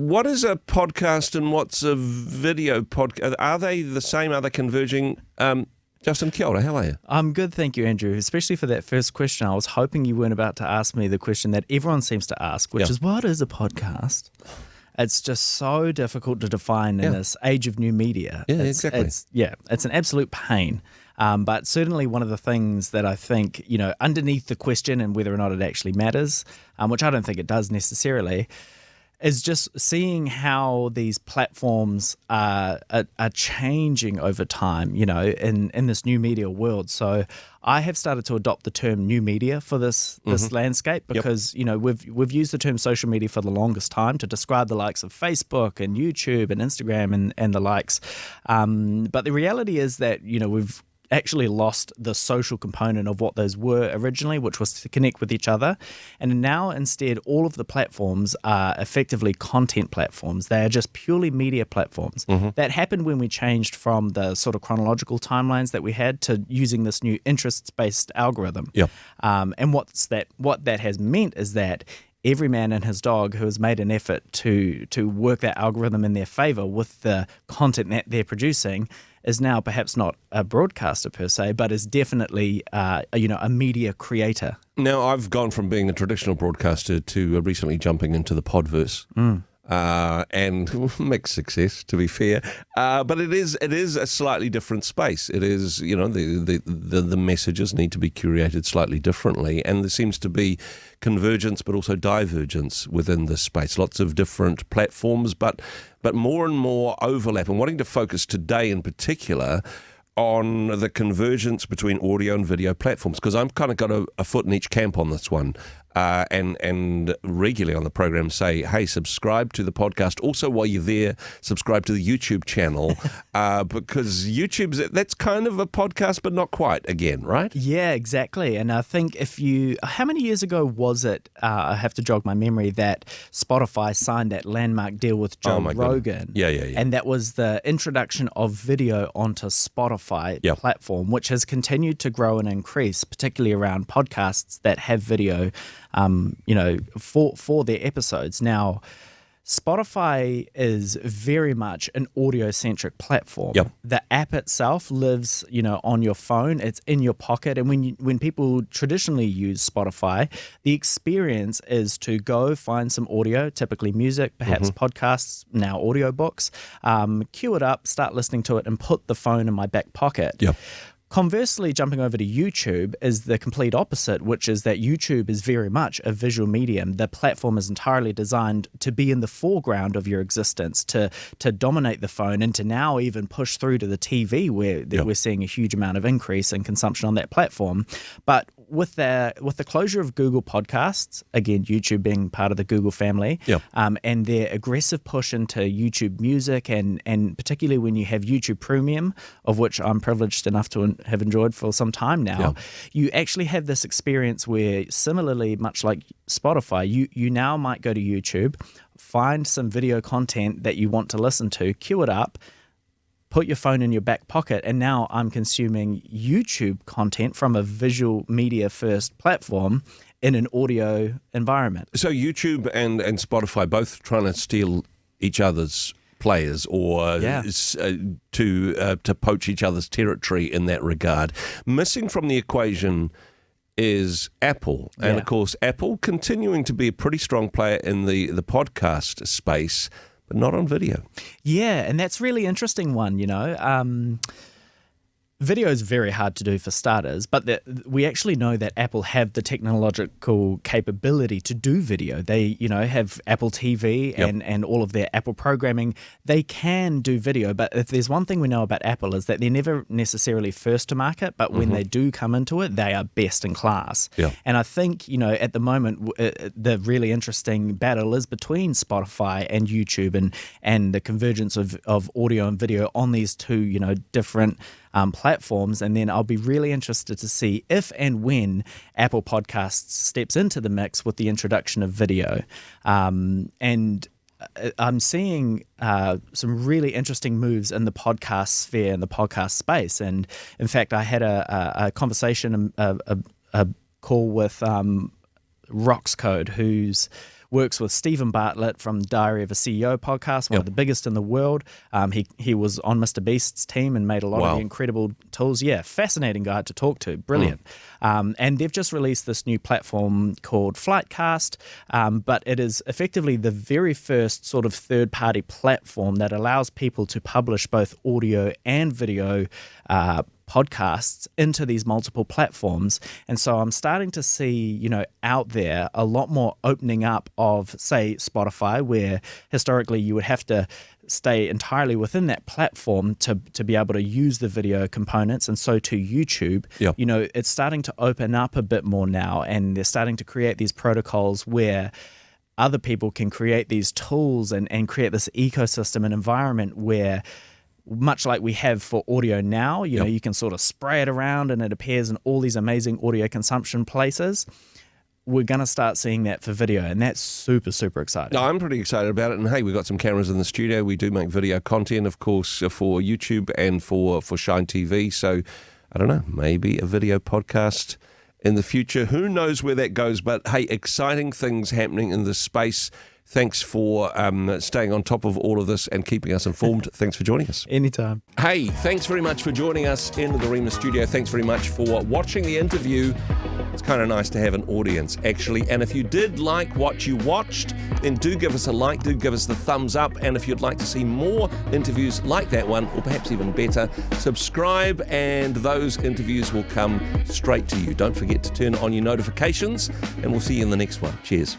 what is a podcast and what's a video podcast? Are they the same? Are they converging? Justin, kia ora, how are you? I'm good, thank you, Andrew, especially for that first question. I was hoping you weren't about to ask me the question that everyone seems to ask, which is, what is a podcast? It's just so difficult to define in this age of new media. Yeah, exactly. It's an absolute pain. But certainly one of the things that I think, underneath the question and whether or not it actually matters, which I don't think it does necessarily, is just seeing how these platforms are changing over time, in this new media world. So I have started to adopt the term new media for this landscape because, we've used the term social media for the longest time to describe the likes of Facebook and YouTube and Instagram and the likes. But the reality is that, we've actually lost the social component of what those were originally, which was to connect with each other. And now instead, all of the platforms are effectively content platforms. They are just purely media platforms. That happened when we changed from the sort of chronological timelines that we had to using this new interests-based algorithm. And what that has meant is that every man and his dog who has made an effort to work that algorithm in their favor with the content that they're producing is now perhaps not a broadcaster per se, but is definitely a media creator. Now, I've gone from being a traditional broadcaster to recently jumping into the podverse. And mixed success, to be fair. But it is a slightly different space. It is, the messages need to be curated slightly differently, and there seems to be convergence but also divergence within this space. Lots of different platforms, but more and more overlap. And wanting to focus today in particular on the convergence between audio and video platforms, because I've kind of got a foot in each camp on this one. And regularly on the program say, hey, subscribe to the podcast. Also, while you're there, subscribe to the YouTube channel because that's kind of a podcast, but not quite again, right? Yeah, exactly. And I think how many years ago was it, I have to jog my memory, that Spotify signed that landmark deal with Joe Rogan? Yeah. And that was the introduction of video onto Spotify platform, which has continued to grow and increase, particularly around podcasts that have video for their episodes. Now, Spotify is very much an audio-centric platform. The app itself lives, on your phone. It's in your pocket. And when people traditionally use Spotify, the experience is to go find some audio, typically music, perhaps podcasts, now audiobooks, queue it up, start listening to it, and put the phone in my back pocket. Conversely, jumping over to YouTube is the complete opposite, which is that YouTube is very much a visual medium. The platform is entirely designed to be in the foreground of your existence, to dominate the phone, and to now even push through to the TV, where we're seeing a huge amount of increase in consumption on that platform. But with the closure of Google Podcasts, again, YouTube being part of the Google family, and their aggressive push into YouTube Music, and particularly when you have YouTube Premium, of which I'm privileged enough to have enjoyed for some time now, you actually have this experience where, similarly, much like Spotify, you now might go to YouTube, find some video content that you want to listen to, queue it up, put your phone in your back pocket, and now I'm consuming YouTube content from a visual media first platform in an audio environment. So YouTube and Spotify both trying to steal each other's players or to poach each other's territory in that regard. Missing from the equation is Apple. And of course, Apple continuing to be a pretty strong player in the podcast space, but not on video. Yeah, and that's really interesting one, Video is very hard to do for starters, but we actually know that Apple have the technological capability to do video. They, have Apple TV and all of their Apple programming. They can do video, but if there's one thing we know about Apple is that they're never necessarily first to market, but when they do come into it, they are best in class. And I think, at the moment, the really interesting battle is between Spotify and YouTube and the convergence of audio and video on these two, different platforms. And then I'll be really interested to see if and when Apple Podcasts steps into the mix with the introduction of video. And I'm seeing some really interesting moves in the podcast sphere and the podcast space. And in fact, I had a conversation, a call with Roxcode, who's works with Stephen Bartlett from Diary of a CEO podcast, one of the biggest in the world. He was on Mr. Beast's team and made a lot of the incredible tools. Yeah, fascinating guy to talk to. Brilliant. And they've just released this new platform called Flightcast, but it is effectively the very first sort of third-party platform that allows people to publish both audio and video podcasts into these multiple platforms. And so I'm starting to see, out there a lot more opening up of, say, Spotify, where historically you would have to stay entirely within that platform to be able to use the video components, and so to YouTube. It's starting to open up a bit more now, and they're starting to create these protocols where other people can create these tools and create this ecosystem and environment where, much like we have for audio now, you can sort of spray it around and it appears in all these amazing audio consumption places. We're going to start seeing that for video, and that's super, super exciting. No, I'm pretty excited about it. And hey, we've got some cameras in the studio. We do make video content, of course, for YouTube and for Shine TV. So, I don't know, maybe a video podcast in the future. Who knows where that goes? But hey, exciting things happening in this space. Thanks for staying on top of all of this and keeping us informed. Thanks for joining us. Anytime. Hey, thanks very much for joining us in the Rhema studio. Thanks very much for watching the interview. It's kind of nice to have an audience, actually. And if you did like what you watched, then do give us a like, do give us the thumbs up. And if you'd like to see more interviews like that one, or perhaps even better, subscribe and those interviews will come straight to you. Don't forget to turn on your notifications, and we'll see you in the next one. Cheers.